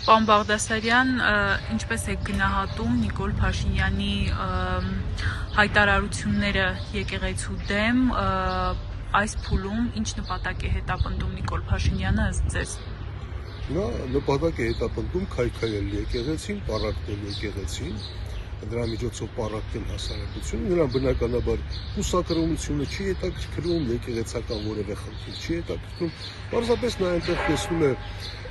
Պարոն Բաղդասարյան, ինչպես եք գնահատում Նիկոլ Փաշինյանի հայտարարությունները եկեղեցու դեմ, այս փուլում ինչ նպատակ է հետապնդում Նիկոլ Փաշինյանը ըստ ձեզ։ Նա նպատակ է հետապնդում քայքայել եկեղեցին, պառակտել եկեղեցին, դրա միջոցով պառակտել հասարակությունը, նրան բնականաբար կուսակրոնությունը չի հետաքրքրում, եկեղեցական որևէ խնդիր չի հետաքրքրում, պարզապես նա այնտեղ տեսնում է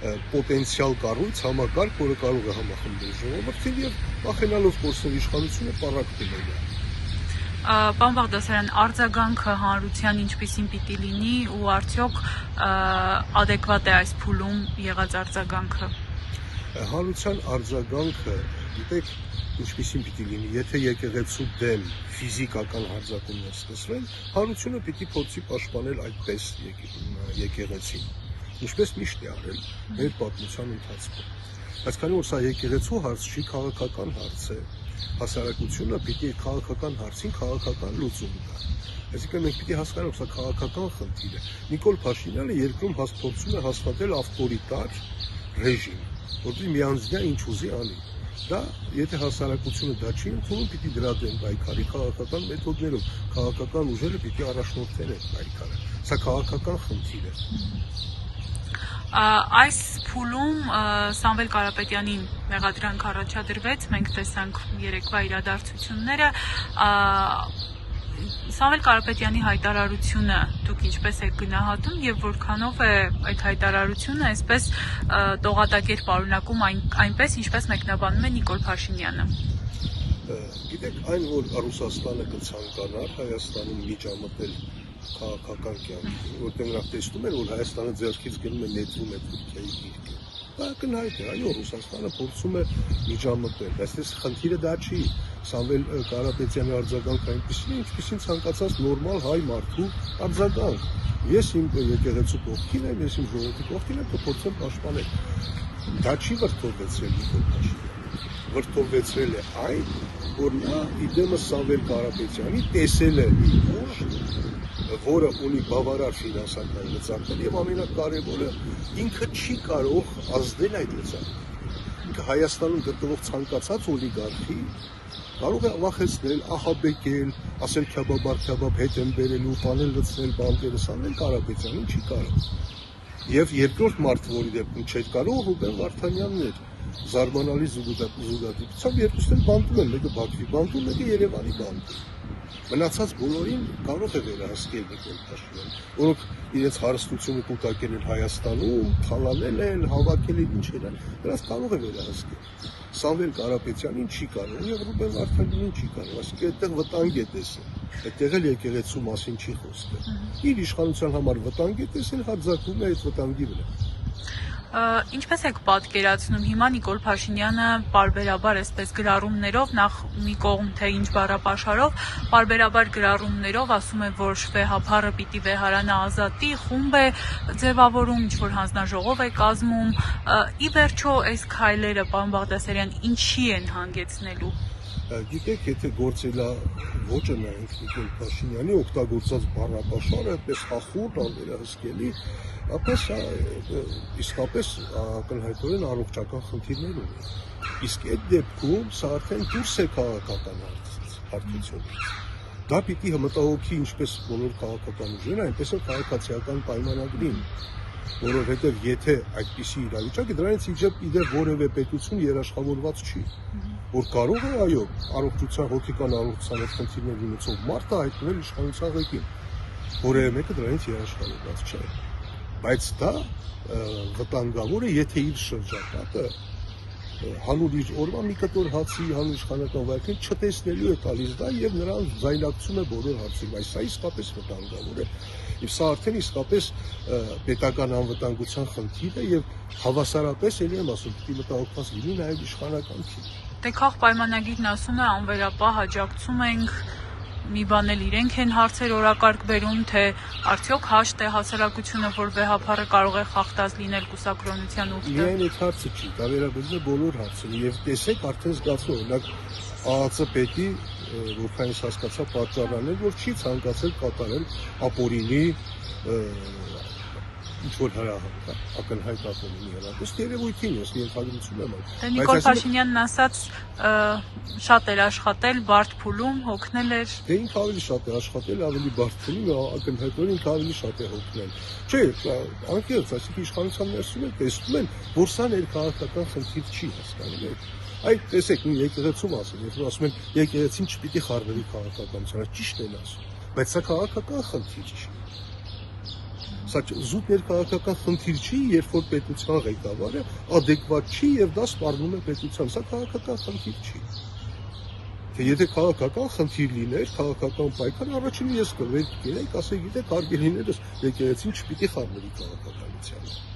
պոտենցիալ կառույց, համակարգ, որը կարող է համախմբել ժողովրդին եւ վախենալով կորսել իշխանությունը պառակտել է։ Պարոն Բաղդասարյան, արձագանքը հանրության ինչպիսին պիտի լինի ու արդյոք adekvat է այս փուլում եղած արձագանքը։ Հանրության արձագանքը, գիտեք, ինչպիսին պիտի լինի, եթե եկեղեցու դեմ ֆիզիկական հարձակումներ սկսվեն, հանրությունը պիտի փորձի պաշտպանել այդպես եկեղեցին, ինչպես միշտ է արել մեր պատմության ընթացքում։ Բայց քանի որ սա եկեղեցու հարց չի, քաղաքական հարց է, հասարակությունը պիտի քաղաքական հարցին քաղաքական լուծում տա։ Այսինքն մենք պիտի հասկանանք, սա քաղաքական խնդիր է։ Նիկոլ Փաշինյանը երկրում փորձում է հաստատել ավտորիտար ռեժիմ, որտեղ միանձնյա ինչ ուզի անի։ Դա, եթե հասարակությունը դա չի ընդունում, պիտի դրա դեմ պայքարի քաղաքական մեթոդներով, քաղաքական ուժերը պիտի առաջնորդեն այդ պայքարը։ Սա քաղաքական խնդիր է։ Այս փուլում Սամվել Կարապետյանին մեղադրանք առաջադրվեց, մենք տեսանք երեկվա իրադարձությունները, Սամվել Կարապետյանի հայտարարությունը դուք ինչպես եք գնահատում եւ որքանով է այդ հայտարարությունը այսպես տողատակեր պարունակում այնպես ինչպես մեկնաբանում է Նիկոլ Փաշինյանը։ Գիտեք, այն որ Ռուսաստանը կցանկանար Հայաստանում միջամտել քաղաքական կյանքի, որտեղ նրանք տեսնում են, որ Հայաստանը ձեռքից գնում է նետվում է Թուրքիայի գիրկը։ Դա կնայդ է, այո, Ռուսաստանը փորձում է միջամտել, բայց այս խնդիրը դա չի։ Սամվել Կարապետյանի արձագանքը այնպիսին է, ինչպիսին ցանկացած նորմալ հայ մարդու արձագանք։ Ես իմ եկեղեցու կողքին եմ, ես իմ ժողովրդի կողքին եմ, կփորձեմ պաշտպանել։ Դա չի վրդովվեցրել Նիկոլ Փաշինյանը։ Վրդովվեցրել է այն, որ նա իդեմս Սամվել Կարապետյանի տեսել է մի ուժ, որը ունի բավարար ֆինանսական լծակներ եւ ամենակարևորը ինքը չի կարող ազդել այդ լծակներին։ Ինքը Հայաստանում գտնվող ցանկացած օլիգարխի կարող է վախեցնել, ահաբեկել, ասել քյաբաբ հետ են բերելու, բանել լցնել բանկերը, Սամվել Կարապետյանին չի կարող։ Եվ երկրորդ մարդը, որի դեպքում չէր կարող, Ռուբեն Վարդանյանն էր, զարմանալի զուգադիպությամբ երկուսն էլ բանտում են, մեկը Բաքվի բանտում, մեկը Երևանի բանտում։ Մնացած բոլորին կարող է վերահսկել Նիկոլ Փաշինյանը, որոնք իրենց հարստությունը կուտակել են Հայաստանում, թալանել են, հավաքել են ինչեր են, նրանց կարող է վերահսկել։ Սամվել Կարապետյանին չի կարող եւ Ռուբեն Վարդանյանին չի կարող, այսինքն այդտեղ վտանգ է տեսել։ Այդտեղ էլ եկեղեցու մասին չի խոսքը։ Իր իշխանության համար վտանգ է տեսել, հարձակվում է այդ վտանգի վրա։ Ինչպես եք պատկերացնում հիմա Նիկոլ Փաշինյանը պարբերաբար այսպես գրառումներով, նախ մի կողմ թե ինչ բառապաշարով, պարբերաբար գրառումներով ասում է, որ վեհափառը պիտի վեհարանը ազատի, խումբ է ձևավորում, ինչ-որ հանձնաժողով է կազմում, ի վերջո այս քայլերը, պարոն Բաղդասարյան, ինչի են հանգեցնելու։ Գիտեք, եթե գործելավոճը նայենք Նիկոլ Փաշինյանի օգտագործած բառապաշարը այդպես հախուռ, անվերահսկելի, ապա սա իսկապես ակնհայտորեն առողջական խնդիրներ ունի։ Իսկ այդ դեպքում սա արդեն դուրս է քաղաքական հարթությունից։ Դա պիտի մտահոգի ինչպես բոլոր քաղաքական ուժերը, այնպես էլ քաղաքացիական պայմանագրին, որովհետև եթե այդպիսի իրավիճակը դրանից իջև որևէ պետություն երաշխավորված չի, որ կարող է, այո, առողջության, հոգեկան առողջության հետ խնդիրներ ունեցող մարդը հայտնել իշխանության ղեկին, որևէ մեկը դրանից երաշխավորված չէ։ Բայց դա վտանգավոր է, եթե իր շրջապատը հանուր իր օրվա մի կտոր հացի, հանուր իշխանական վայրկեն չտեսնելու է տալիս դա եւ նրան զայլակցում է բոլոր հարցերում։ Այս սա իսկապես վտանգավոր է։ Եվ սա արդեն իսկապես պետական անվտանգության խնդիր է եւ հավասարապես ելի եմ ասում, պիտի մտահոգված լինի նաեւ իշխանական թիմ։ Դե քաղ պայմանագիրն ասում է անվերապահ աջակցում ենք, մի բան էլ իրենք են հարցեր օրակարգ բերում, թե արդյոք հաշտ է հասարակությունը, որ վեհափառը կարող է խախտած լինել կուսակրոնության ուխտը։ Միայն այդ հարցը չի, դա վերաբերում է բոլոր հարցերին եւ տեսեք արդեն զգացվում, օրինակ ԱԱԾ պետի, որքան ես հասկացա, պատճառն է, որ չի ցանկացել կատարել ապօրինի ինչ-որ հրահանգ կա, ակնհայտ ակնհայտ հրահանգ, ըստ երևույթին ես ենթադրություն եմ այդ։ Դե Նիկոլ Փաշինյանն ասաց շատ էր աշխատել բարդ փուլում, հոգնել էր։ Դե ինքը ավելի շատ է աշխատել, ավելի բարդ փուլում, ակնհայտորեն ինքը ավելի շատ է հոգնել։ Չէ, անկեղծ, այսինքն իշխանության ներսում էլ տեսնում են, որ սա ներքաղաքական խնդիր չի, հասկանում եք։ Այդ տեսեք, նույն եկեղեցում ասում, երբ ասում են եկեղեցին չպիտի խառնվի քաղաքականությանը, ճիշտ են ասում, բայց սա քաղաքական խնդիր չի։ Սա զուտ ներքաղաքական խնդիր չի, երբ որ պետության ղեկավարը ադեկվատ չի եւ դա սպառնում է պետության, սա քաղաքական խնդիր չի։ Թե եթե քաղաքական խնդիր լիներ, քաղաքական պայքար, առաջինը ես կվեր կերեի, ասեի, գիտեք, հարգելիներս եկեղեցին չպիտի խառնվի քաղաքականությանը։